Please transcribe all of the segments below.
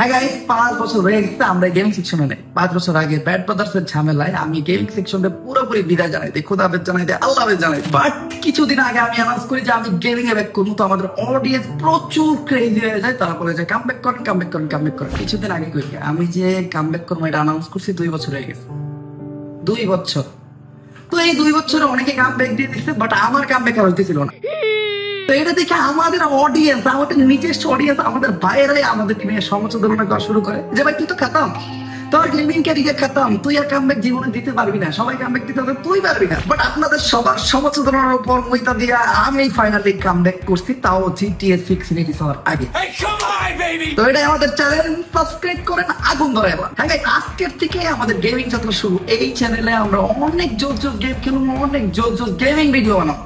হ্যাঁ গাইস, 5 বছর হয়ে গেছে আমরা গেমিং সেকশনে নেই। 5 বছর আগে ব্যাড ব্রাদার্সের ঝামেলায় আমি গেমিং সেকশনে পুরোপুরি বিদায় জানাই দিই, খোদা হাফেজ জানাই দিই, আল্লাহ হাফেজ জানাই দিই। বাট কিছুদিন আগে আমি অ্যানাউন্স করি যে আমি গেমিং এ ব্যাক করবো, তো আমাদের অডিয়েন্স প্রচুর ক্রেজি হয়ে যায়। তারপরে যে কামব্যাক করেন। কিছুদিন আগে করি আমি যে কামব্যাক করবো এটা অ্যানাউন্স করছি 2 বছর হয়ে গেছে। 2 বছর। তো এই 2 বছরে অনেকে কামব্যাক দিয়ে দিচ্ছে, বাট আমার কামব্যাক আর হইতেছিল না। তো এটা দেখে আমাদের অডিয়েন্স, আমাদের নিজস্ব অডিয়েন্স, আমাদের বাইরে আমাদেরকে নিয়ে সমালোচনা করা শুরু করে যে ভাই তুই তো খতম, তোর গেমিং ক্যারিয়ার খতম, তুই আর কামব্যাক জীবনে দিতে পারবি না, সবাই কামব্যাক দিতে হবে, তুই পারবি না। বাট আপনাদের সবার সমালোচনার উপর মইতা দিয়া আমি ফাইনালি কামব্যাক করছি, তাও GTA 6 রিলিজ হওয়ার আগে। তো এটাই আমাদের চ্যানেল, সাবস্ক্রাইব করেন, আগুন ধরে। হ্যাঁ গাইস, আজকের থেকে আমাদের গেমিং যাত্রা শুরু। এই চ্যানেলে আমরা অনেক জোস গেম খেলবো, অনেক জোস গেমিং ভিডিও বানাবো।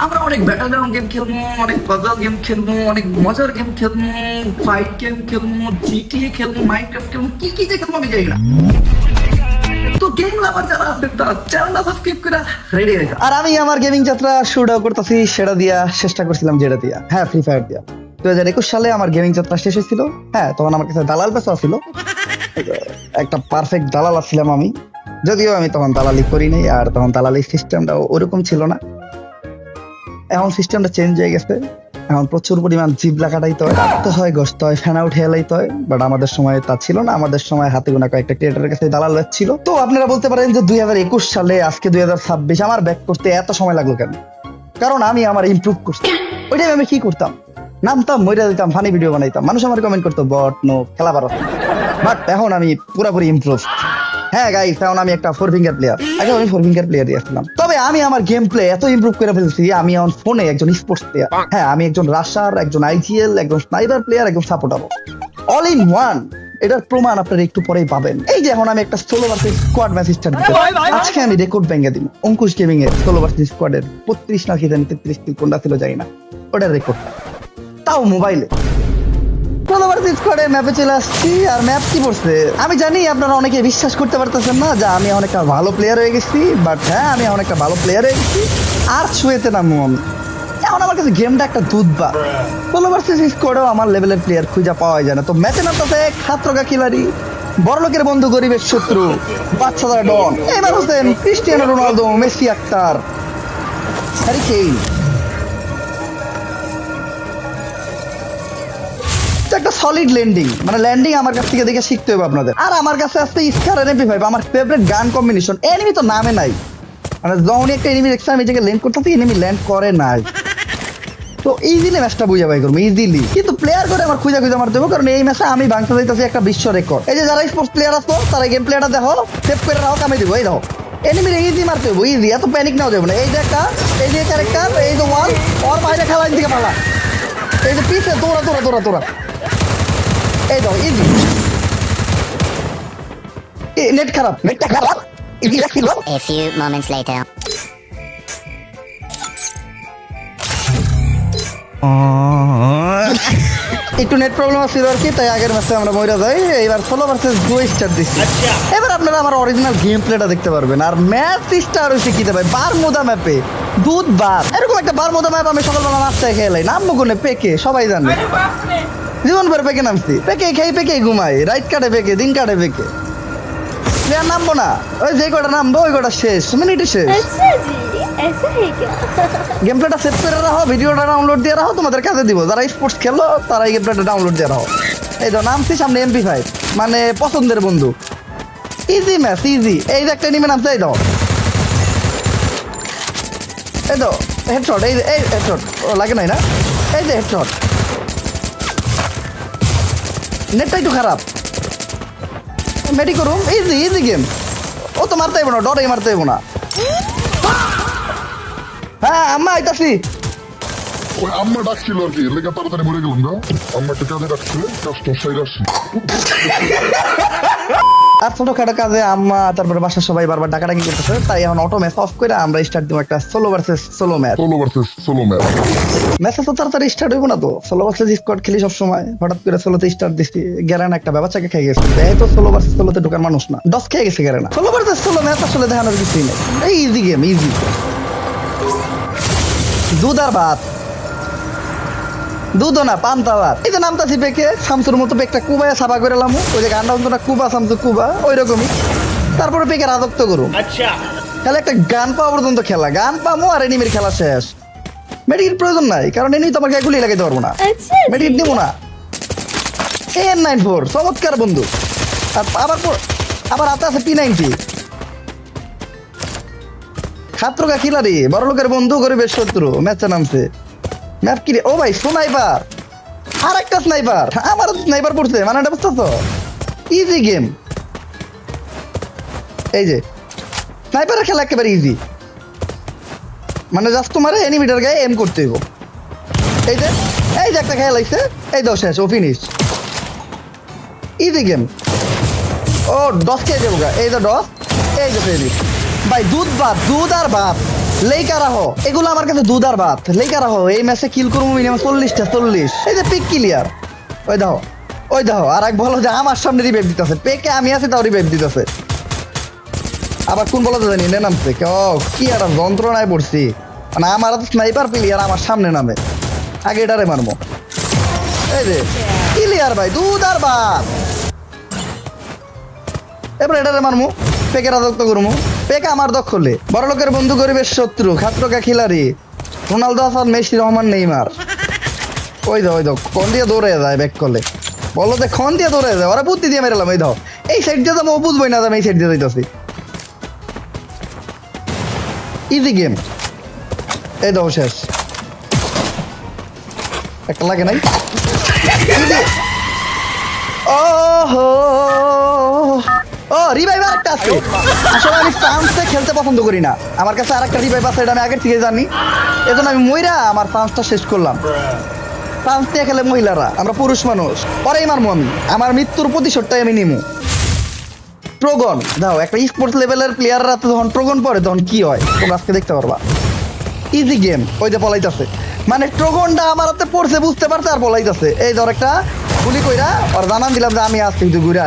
আমরা অনেক ব্যাটল গ্রাউন্ড গেম খেলবো, অনেক পাজল গেম খেলবো, অনেক মজার গেম খেলবো, ফাইট গেম খেলবো, GTA খেলবো, মাইনক্রাফট খেলবো, কি কি যে খেলবো আমি জানি না। তো গেম লাভার যারা আছে তারা চ্যানেলটা সাবস্ক্রাইব করে রেডি হয়ে যাও। আর আমি আমার গেমিং যাত্রা শুরু করতেছি সেটা দিয়া, চেষ্টা করছিলাম যেটা দিয়া, হ্যাঁ, ফ্রি ফায়ার দিয়া। 2021 সালে আমার গেমিং যাত্রা শেষ হয়েছিল। হ্যাঁ, তখন আমার কাছে দালাল পেশা ছিল, একটা পারফেক্ট দালাল ছিলাম আমি। যদিও আমি তখন দালালি করি নাই, আর তখন দালালি সিস্টেমটাও ওরকম ছিল না। এখন সিস্টেমটা চেঞ্জ হয়ে গেছে। এখন প্রচুর পরিমাণ জিবলা কাটাইতে হয়, কাটতে হয়, গসতে হয়, ফ্যান আউট হেলাইতে হয়। বাট আমাদের সময় তা ছিল না। আমাদের সময় হাতে গোনা কয়েকটা ক্রিয়েটরের কাছে দালাল ছিল। তো আপনারা বলতে পারেন যে 2021 সালে আজকে 2026 আমার ব্যাক করতে এত সময় লাগলো কেন? কারণ আমি আমার ইমপ্রুভ করছি। ওইটাই আমি কি করতাম, নামতাম, মইরা দিতাম, ফানি ভিডিও বানাইতাম, মানুষ আমার কমেন্ট করতো বট নো খেলা পারো। বাট এখন আমি পুরোপুরি ইমপ্রুভ। হ্যাঁ গাইস, এখন আমি একটা 4 ফিঙ্গার প্লেয়ার। আগে আমি 4 ফিঙ্গার প্লেয়ার আসছিলাম, তবে আমি আমার গেম প্লে এত ইমপ্রুভ করে ফেলছি। আমি এখন ফোনে একজন স্পোর্টস প্লেয়ার। হ্যাঁ, আমি একজন রাশার, একজন IGL, একজন স্নাইপার প্লেয়ার, একজন সাপোর্টার, অল ইন ওয়ান। এটার প্রমাণ আপনারা একটু পরেই পাবেন। এই যে এখন আমি একটা solo versus squad match start দিতে, আজকে আমি রেকর্ড ভেঙে দিব। অঙ্কুশ গেমিং এর সোলো ভার্সেস স্কোয়াডের 35 না কি জানি 33 কিল কোনটা ছিল জানি না, ওটার রেকর্ড, তাও মোবাইলে। ম্যাপে চলে আসছি। আর ম্যাপ কি পড়ছে আমি জানি আপনারা অনেকে বিশ্বাস করতে পারতেছেন না যে আমি অনেকটা ভালো প্লেয়ার হয়ে গেছি। বাট হ্যাঁ, আমি অনেকটা ভালো প্লেয়ার হয়ে গেছি। আর ছুঁয়েতে নামবো আমি। এখন আমার কাছে গেমটা একটা দুধ বা সোলো ভার্সেস স্কোয়াডেও আমার লেভেলের প্লেয়ার খুঁজে পাওয়া যায় না। তো ম্যাচে নামতেছে খাত্রগা খিলাড়ি, বড় লোকের বন্ধু, গরিবের শত্রু, বাচ্চারা ডন, এবার Hossain, Cristiano Ronaldo, Messi, Akhtar, Harry Kane. একটা সলিড ল্যান্ডিং, মানে ল্যান্ডিং আমার কাছ থেকে দেখে শিখতে হবে আপনাদের। আর আমার কাছে আসছে স্কার MP5, আমার ফেভারিট গান কম্বিনেশন। এনিমি তো নামে নাই, মানে যখনই একটা এনিমি দেখছি আমি এটাকে ল্যান্ড করতেছি, এনিমি ল্যান্ড করে নাই। তো ইজিলি ম্যাচটা বুঝা পাই করবো ইজিলি। কিন্তু প্লেয়ার করে আমার খুঁজা মারতে হবে, কারণ এই ম্যাচে আমি ভাঙতে যাইতেছি একটা বিশ্ব রেকর্ড। এই যে যারা স্পোর্টস প্লেয়ার আসতো তারা গেম প্লেয়ারটা দেখো, সেভ করে রাখো, কামে দিব। এই দেখো এনিমির ইজি মারতে হবে, ইজি, এত প্যানিক নেওয়া যাবে না। এই যে একটা, এই যে ক্যারেক্টার, এই যে ওয়াল, ওর বাইরে খেলা দিকে পালা, এই যে পিছে তোরা এই দাও ইজি। নেটটা খারাপ ইজি রাখিল। A few moments later. একটু নেট প্রবলেম আছিল আর কি, তাই আগের ম্যাচে আমরা মইরা যাই। এবার সোলো ভার্সেস ডুও স্টার্ট দিচ্ছি। এবার আপনারা আমার অরিজিনাল গেম প্লেটা দেখতে পারবেন। আর ম্যাচ স্টার হয়েছে কি দেবে বারমুদা ম্যাপে, দুধ বার। এরকম একটা বারমুদা ম্যাপ আমি সকালবেলা নাস্তায় খেলাই, নামবো কোনে পেকে, সবাই জানে। জীবন ভরে পেকে নামছি, পেকে খাই, পেকে ঘুমাই, রাইট কাটে পেকে, দিন কাটে পেকে। প্লেয়ার নামবো না, ওই যে কটা নামবো ওই কটা শেষ, মিনিটে শেষ। ऐसा है क्या? গেম প্লেটা সেভ করে রাখো, ভিডিওটা ডাউনলোড দিয়ে রাখো, তোমাদের কাছে দিব। যারা স্পোর্টস খেলো তারা এই গেম প্লেটা ডাউনলোড দিয়ে রাখো। এই তো নামছি সামনে MP5, মানে পছন্দের বন্ধু। Easy match, easy. এই যে একটা এনিমি নামছে, এই দাও, এই তো হেডশট, এই হেডশট, ও লাগে নাই না, এই যে হেডশট। নেটটা একটু খারাপ, মেডি করুম, ইজি গেম। ও তো মারতে হইব না, ডরে মারতে হইব না। হ্যাঁ আম্মা আইতাছি। ওই আম্মা ডাকছিল আর কি, লেগে তাড়াতাড়ি মরে গেলাম না। আম্মাকে কাজে ডাকছিল, কাজটা সাইড আসছি। আর ছোটখাটো কাজে আম্মা, তারপরে বাসার সবাই বারবার ডাকাডাকি করতেছে, তাই এখন অটো ম্যাচ অফ করে আমরা স্টার্ট দিব একটা সোলো ভার্সেস সোলো ম্যাচ। ম্যাচে তো তাড়াতাড়ি স্টার্ট হইব না, তো সোলো ভার্সেস স্কোয়াড খেলি সবসময়। হঠাৎ করে সোলোতে স্টার্ট দিচ্ছি, গ্যারান একটা ব্যবসাকে খেয়ে গেছে। এই তো সোলো ভার্সেস সোলোতে ঢোকার মানুষ না, ডস খেয়ে গেছে গ্যারানা। সোলো ভার্সেস সোলো ম্যাচ আসলে দেখানোর কিছুই নেই, এই ইজি গেম, ইজি দুধ আর ভাত। দুধও না পান্তাবার। এই যে নামতাছি পেকে শামসুর মতো পেকটা কুবায় সাফা করে লামু, ওই যে গানটা অন্তটা কুবা শামসু কুবা ওই রকমই। তারপরে পেকে রাজত্ব করুম। তাহলে একটা গান পাওয়া পর্যন্ত খেলা, গান পামো আর এনিমির খেলা শেষ। মেডিকেট প্রয়োজন নাই, কারণ এনি তো আমাকে গুলি লাগাইতে পারবো না, अच्छा মেডিকেট দিব না। AN94 চমৎকার বন্ধু। আর আবার হাতে আছে P90 খাত্রকা খিলাড়ি, বড় লোকের বন্ধু গরিবের শত্রু। ম্যাচে নামছে ম্যাপ কি রে? ও ভাই স্নাইপার, আর একটা স্নাইপার। আমার স্নাইপার পড়ছে, মানে এটা বুঝতেছো? Easy game. এই যে স্নাইপারের খেলা একেবারে ইজি, মানে জাস্ট তোমার এনিমিটার গায়ে এম করতে হইব। এই যে একটা খেলা লাগছে, এই দাও শেষ, ও ফিনিশ। Easy game. ও ডস খেয়ে যাবো গা, এই যে ডস, এই যে ফিনিশ। ভাই দুধ ভাত, দুধ আর ভাত লেইকা রাখো, এগুলো আমার কাছে দুধ আর ভাত লেইকা রাখো। এই ম্যাচে কিল করবো মিনিমাম 40টা 40। এই যে পিক ক্লিয়ার, ওই দেখো ওই দেখো। আর এক বলো যে আমার সামনে রিভাইভ দিতেছে, পেকে আমি আছি তাও রিভাইভ দিতেছে। আবার কোন বলা জানি নে নামছে, কি একটা যন্ত্রণায় পড়ছি। মানে আমার তো স্নাইপার প্লেয়ার আমার সামনে নামে, আগে এটারে মারবো। এই যে ক্লিয়ার ভাই, দুধ আর ভাত। এবার এটারে মারমু, পেকে রাজত্ব করমু। পেকে আমার দখলে, বড় লোকের বন্ধু গরিবের শত্রু, খাত্রকা খিলাড়ি, Ronaldo Hasan, Messi, Rahman, Neymar. ওই দাও কোন দিয়ে দৌড়ে যায় ব্যাক করলে, বলো যে খন দিয়ে দৌড়ে যায়, ওরা বুদ্ধি দিয়ে মেরেলাম। এই দাও এই সাইড দিয়ে যাবো, ও বুঝবোই না আমি এই সাইড দিয়ে যাইতেছি। Easy game. এই দাও শেষ, একটা লাগে নাই। ও রিভাইভ আরেকটা আছে। আসলে আমি ফ্রান্সে খেলতে পছন্দ করি না, আমার কাছে আরেকটা রিভাইভ আছে, এটা আমি আগের থেকে জানি। এজন্য আমি মইরা আমার ফ্রান্সটা শেষ করলাম। ফ্রান্স দিয়ে খেলে মহিলারা, আমরা পুরুষ মানুষ। পরেই মারমু আমি, আমার মৃত্যুর প্রতিশোধটাই আমি নিমু। ট্রোগন দাও, একটা স্পোর্টস লেভেলের প্লেয়াররা তো যখন ট্রোগন পড়ে তখন কি হয় তোমরা আজকে দেখতে পারবা। Easy game. ওই যে পলাইতেছে, মানে ট্রোগনটা আমার হাতে পড়ছে বুঝতে পারছে আর পলাইতেছে। এই ধর একটা গুলি কইরা আর জানান দিলাম যে আমি আসছি, কিন্তু ঘুরে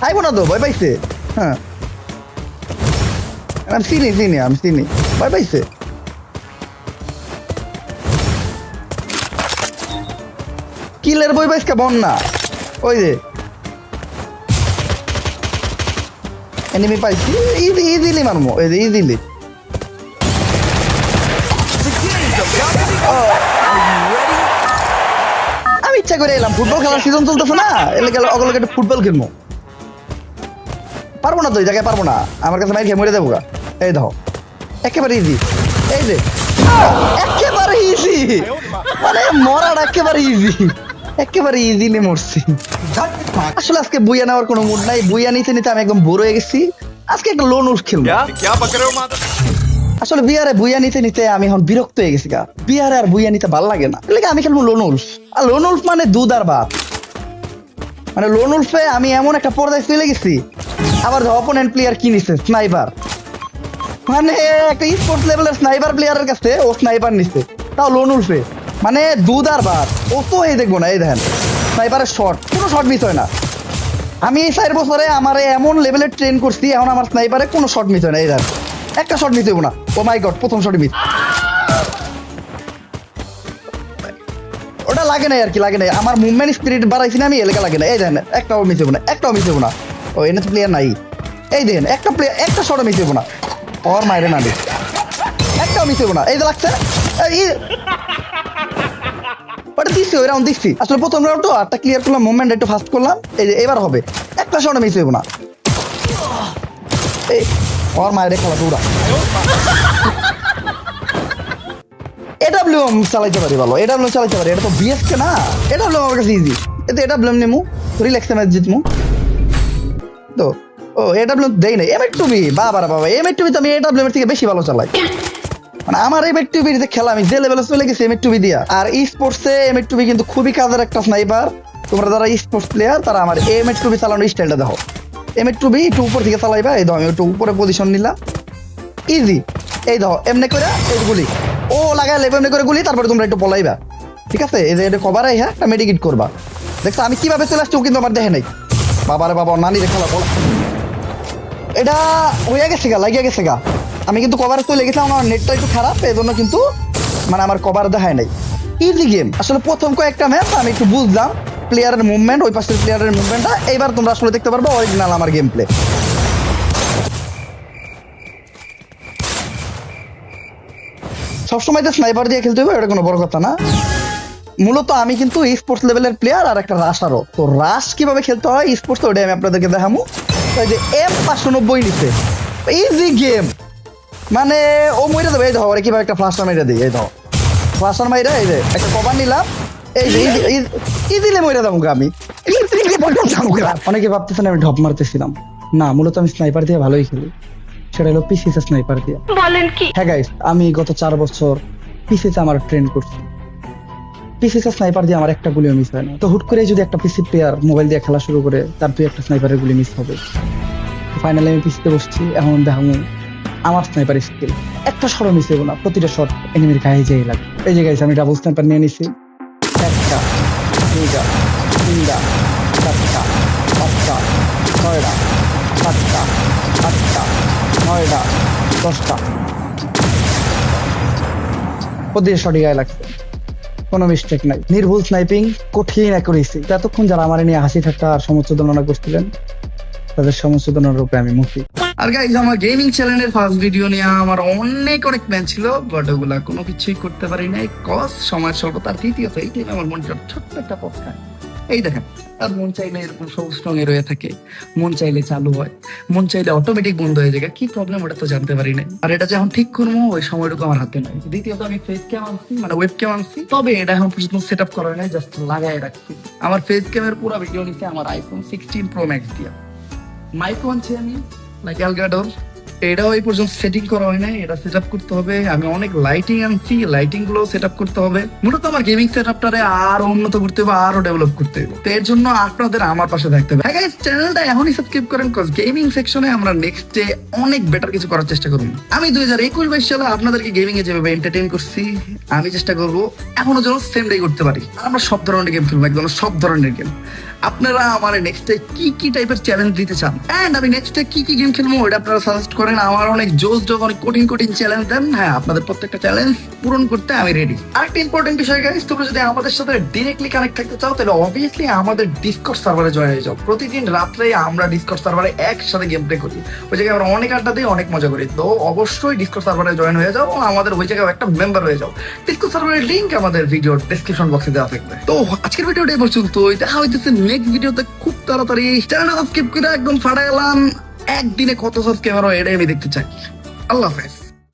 আইবো না তো, ভয় পাইছে। হ্যাঁ আমি চিনি ভয় পাইছে। কিলের বই পাইছে বন্যা। ওই যে এনিমি পাইছি, ইজিলি মারমো। এই যে ইজিলি আমি ইচ্ছা করে এলাম, ফুটবল খেলার সিজন চলতেছে না, এলে গেল অগলকে একটু ফুটবল খেলবো। পারবো না তো, এই জায়গায় পারবো না, আমার কাছে মাইর খেয়ে মরে যাবো গা। এই দেখো একেবারে ইজি। এই যে একেবারে ইজি, মানে মরার একেবারে ইজিলি মরছি। আসলে আজকে বুইয়া নেওয়ার কোনো মুড নাই, বুইয়া নিতে আমি একদম বোর হয়ে গেছি। আজকে একটা লোন উঠ খেলবো। আসলে বিয়ারে বুইয়া নিতে আমি এখন বিরক্ত হয়ে গেছি গা, বিয়ারে আর বুইয়া নিতে ভালো লাগে না। আমি খেলবো লোন উল্ফ। আর লোন উল্ফ মানে দুধ আর ভাত। মানে লোন উল্ফে আমি এমন একটা পর্যায়ে চলে গেছি, আবার অপোনেন্ট প্লেয়ার কি নিচ্ছে স্নাইপার, মানে একটা স্পোর্টস লেভেলের স্নাইপার প্লেয়ারের কাছে ও স্নাইপার নিচ্ছে, তাও লোন উল্ফে। মানে দুধ আর ভাত। ও তো এই দেখবো না, এই দেখেন স্নাইপারের শট, কোনো শট মিস হয় না। আমি এই 4 বছরে আমার এমন লেভেলের ট্রেন করছি, এখন আমার স্নাইপারে কোনো শট মিস হয় না। এই দেখেন একটা শট মিস হইব না। ও মাই গড, প্রথম শট মিস। ওটা লাগে নাই আর কি, লাগে নাই। আমার মুভমেন্ট স্পিরিট বাড়াইছি না আমি, এলাকা লাগে না। এই দেখেন একটাও মিস হইব না, ও এনে তো প্লেয়ার নাই। এই দেখেন একটা শট মিস হইব না, ওর মাইরে না একটাও মিস হইব না। এই যে লাগছে, ওটা দিচ্ছি, ওই রাউন্ড দিচ্ছি। আসলে প্রথম রাউন্ড তো আটটা ক্লিয়ার করলাম, মুভমেন্ট একটু ফাস্ট করলাম। এই যে এবার হবে, একটা শট মিস হইব না। এই ওর মায়ের খেলা পুরা এডাব্লিউএম চালাইতে পারি, ভালো এডাব্লিউএম চালাইতে পারি। এটা তো বিএসকে না, এডাব্লিউএম আমার কাছে ইজি। এতে এডাব্লিউএম নেমু, রিল্যাক্সে ম্যাচ জিতমু তো। ও এডাব্লিউএম দেই নাই, এমএ2বি বাবা এমএ2বি তো আমি এডাব্লিউএম এর থেকে বেশি ভালো চালাই। মানে আমার এমএ2বি যে খেলা আমি যে লেভেলে চলে গেছি এমএ2বি দিয়া। আর ই স্পোর্টসে এমএ2বি কিন্তু খুবই কাজের একটা স্নাইপার। তোমরা যারা ই স্পোর্টস প্লেয়ার তারা আমার এমএ2বি চালানোর স্টাইলটা দেখো। এমএ2বি একটু উপর থেকে চালাইবা। এই দেখো আমি একটু উপরে পজিশন নিলাম, ইজি। এই দেখো এমনি করে এই গুলি ও লাগাই লেবে এমনি করে গুলি, তারপরে তোমরা একটু পলাইবা, ঠিক আছে। এই যে এটা কভার হ্যাঁ একটা মেডিকেট করবা। দেখছো আমি কিভাবে চলে আসছি, ও কিন্তু আমার দেখে নাই। বাবারে বাবা, নানি রে খেলা বলা, এটা হয়ে গেছে গা, লাগিয়ে গেছে গা। আমি কিন্তু কভারে চলে গেছিলাম, আমার নেটটা একটু খারাপ, এই জন্য কিন্তু মানে আমার কভার দেখায় নাই। Easy game. আসলে প্রথম কয়েকটা ম্যাচ আমি একটু বুঝলাম প্লেয়ারের মুভমেন্ট, ওই পাশের প্লেয়ারের মুভমেন্টটা। এইবার তোমরা আসলে দেখতে পারবে অরিজিনাল আমার গেম প্লে। সবসময় তো স্নাইপার দিয়ে খেলতে হবে এটা কোনো বড় কথা না। মূলত আমি কিন্তু স্পোর্টস লেভেলের প্লেয়ার আর একটা রাশারও। তো রাশ কিভাবে খেলতে হয় স্পোর্টস, ওটাই আমি আপনাদেরকে দেখাবো। এই যে M590 নিচ্ছে, ইজি গেম। মানে ও মইরা দেবে, এই দেখো ওরে কিভাবে একটা ফ্লাশার মাইরা দিই। এই দেখো ফ্লাশার মাইরা, এই যে একটা কভার নিলাম, এই যে ইজিলি মইরা দেবো আমি। অনেকে ভাবতেছেন আমি ঢপ মারতেছিলাম, না মূলত আমি স্নাইপার দিয়ে ভালোই খেলি, সেটা হলো পিসিতে স্নাইপার দিয়ে। বলেন কি? হ্যাঁ গাইস, আমি গত 4 বছর পিসিতে আমার ট্রেন করছি। পিসিতে স্নাইপার দিয়ে আমার একটা গুলিও মিস হয় না। তো হুট করে যদি একটা পিসি প্লেয়ার মোবাইল দিয়ে খেলা শুরু করে, তার তুই একটা স্নাইপারের গুলি মিস হবে। ফাইনালি আমি পিসিতে বসছি, এখন দেখাবো আমার স্নাইপার স্কিল। একটা শট মিস হইব না, প্রতিটা শট এনিমির গায়ে যেই লাগে। এই যে গাইস, আমি ডাবল স্নাইপার নিয়ে নিছি। একটা, দুইটা, তিনটা, চারটা, পাঁচটা, ছয়টা, সাতটা, আটটা, নয়টা, 10টা। প্রতিটা শটই গায়ে লাগছে, কোনো মিস্টেক নাই। নির্ভুল স্নাইপিং, কঠিন অ্যাকুরেসি। এতক্ষণ যারা আমার নিয়ে হাসি ঠাট্টা আর সমুচ্চোদনা করছিলেন, তাদের সমুচ্চোদনার রূপে আমি মুক্তি। আর গাইজ, আমার গেমিং চ্যানেলের ফার্স্ট ভিডিও নিয়ে আমার অনেক প্ল্যান ছিল, বাট ওগুলা কোনো কিছুই করতে পারি নাই, কজ সময়ের স্বল্পতা। আর দ্বিতীয়ত এই টাইমে আমার মনটা ছোট্ট একটা পথ। এই দেখেন, আর মন চাইলে এরকম সবুজ রঙের হয়ে থাকে, মন চাইলে চালু হয়, মন চাইলে অটোমেটিক বন্ধ হয়ে যায়। কি প্রবলেম ওটা তো জানতে পারি নাই। আর এটা যখন ঠিক করবো ওই সময়টুকু আমার হাতে নাই। দ্বিতীয়ত আমি ফেস ক্যাম আনছি, মানে ওয়েব ক্যাম আনছি, তবে এটা এখন পর্যন্ত সেট আপ করা নাই, জাস্ট লাগাই রাখছি। আমার ফেস ক্যামের পুরো ভিডিও নিচ্ছে আমার আইফোন 16 Pro Max দিয়ে। মাইক্রো আনছি আমি, লাইক অ্যালগাডোর, এটাও এই পর্যন্ত সেটিং করা হয় নাই, এটা সেট আপ করতে হবে। আমি অনেক লাইটিং আনছি, লাইটিং গুলো সেট আপ করতে হবে। মূলত আমার গেমিং সেট আপটারে আরো উন্নত করতে হবে, আরো ডেভেলপ করতে হবে। তো এর জন্য আপনাদের আমার পাশে থাকতে হবে। হ্যাঁ গাইস, চ্যানেলটা এখনই সাবস্ক্রাইব করেন, কজ গেমিং সেকশনে আমরা নেক্সট ডে অনেক বেটার কিছু করার চেষ্টা করব। আমি 2021-22 সালে আপনাদেরকে গেমিং এ যেভাবে এন্টারটেইন করছি, আমি চেষ্টা করবো এখনো যেন সেম ডে করতে পারি। আমরা সব ধরনের গেম খেলবো, একদম সব ধরনের গেম। আপনারা আমার নেক্সট কি কি টাইপের চ্যালেঞ্জ দিতে চান, এন্ড আমি নেক্সট কি কি গেম খেলবো ওটা আপনারা সাজেস্ট করেন। আমার অনেক জোস অনেক কঠিন কঠিন চ্যালেঞ্জ দেন। হ্যাঁ, আপনাদের প্রত্যেকটা চ্যালেঞ্জ পূরণ করতে আমি রেডি। আরেকটা ইম্পর্টেন্ট বিষয় গাইস, তোমরা যদি আমাদের সাথে ডিরেক্টলি কানেক্ট থাকতে চাও, তাহলে অবভিয়াসলি আমাদের ডিসকর্ড সার্ভারে জয়েন হয়ে যাও। প্রতিদিন রাত্রে আমরা ডিসকর্ড সার্ভারে একসাথে গেম প্লে করি, ওই জায়গায় আমরা অনেক আড্ডা দিই, অনেক মজা করি। তো অবশ্যই ডিসকর্ড সার্ভারে জয়েন হয়ে যাও, আমাদের ওই জায়গায় একটা মেম্বার হয়ে যাও। ডিসকর্ড সার্ভারের লিংক আমাদের ভিডিওর ডেসক্রিপশন বক্সে দেওয়া থাকবে। তো আজকের ভিডিওটা এই পর্যন্তই, দেখা হইতেছে নেক্সট ভিডিওতে খুব তাড়াতাড়ি। চ্যানেলটা সাবস্ক্রাইব করে একদম ফাটাইলাম। একদিনে কত সাবস্ক্রাইবার হয় এটাই আমি দেখতে চাই। আল্লাহ হাফেজ।